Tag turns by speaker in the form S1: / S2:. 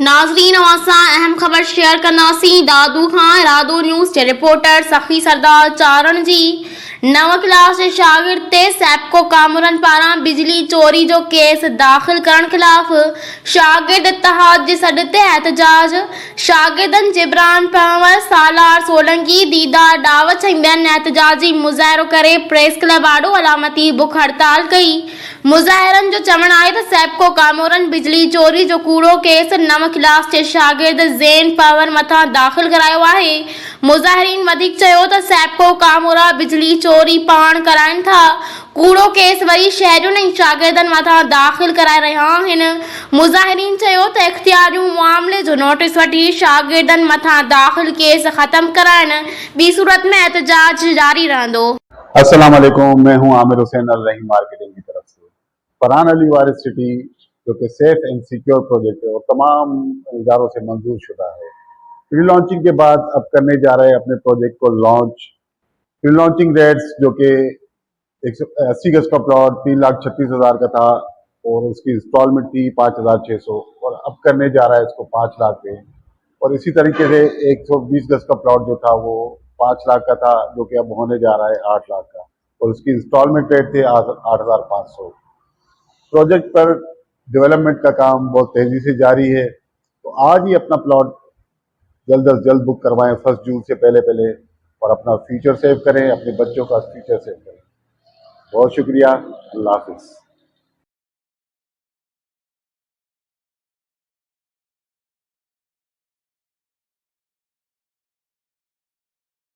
S1: नाज़रीन अवां अहम खबर शेयर कंदासीं दादू खां रादो न्यूज़ जे रिपोर्टर सखी सरदार चारण जी। नव क्लास जे शागिर्द ते सैपको कामरन पारां बिजली चोरी जो केस दाख़िल करण खिलाफ़ शागिर्द इत्तेहाद जे सॾ ते एहतजाज। शागिर्दनि जिब्रान पंवर, सालार सोलंकी, दीदार डावत ऐं ॿियनि एहतजाजी मुज़ाहिरो करे प्रेस क्लब आॾो अलामती बुख हड़ताल कई। मुज़ाहिरनि जो चवणु आहे त सैपको कामोरन बिजली चोरी जो कूड़ो केस नव क्लास जे शागिर्द ज़ेन पंवर मथां दाख़िल करायो आहे। मुज़ाहिरीन वधीक चयो त सैपको कामोरा बिजली चोरी पाण कराइनि था। कूड़ो केस वरी शहरियुनि ऐं शागिर्दनि मथां दाख़िल कराए रहिया आहिनि। मुज़ाहिरीन चयो त इख़्तियारियूं मामले जो नोटिस वठी शागिर्दनि मथां दाख़िल केस ख़त्म कराइनि, ॿी सूरत में एहतजाज जारी रहंदो।
S2: अस्सलाम वालेकुम, मैं हूं आमिर हुसैन अल रहीम मार्केटिंग की तरफ से। फरहान अली वारिस सिटी जो कि सेफ एंड सिक्योर प्रोजेक्ट है और तमाम इदारों से मंजूर शुदा है, प्री लॉन्चिंग के बाद अब करने जा रहे हैं अपने प्रोजेक्ट को लॉन्च। प्री लॉन्चिंग रेट्स जो कि 180 गज का प्लॉट 3,36,000 का था और उसकी इंस्टॉलमेंट थी 5,600 और अब करने जा रहा है इसको 5 लाख पे। और इसी तरीके से 120 गज का प्लॉट जो था वो 5 लाख का था जो कि अब होने जा रहा है 8 लाख का और उसकी इंस्टॉलमेंट रेट थे 8,500। प्रोजेक्ट पर डेवलपमेंट का काम बहुत तेजी से जारी है, तो आज ही अपना प्लॉट जल्द अज जल्द बुक करवाएं 1 जून से पहले और अपना फ्यूचर सेव करें, अपने बच्चों का फ्यूचर सेव करें। बहुत शुक्रिया, अल्लाह हाफिज़।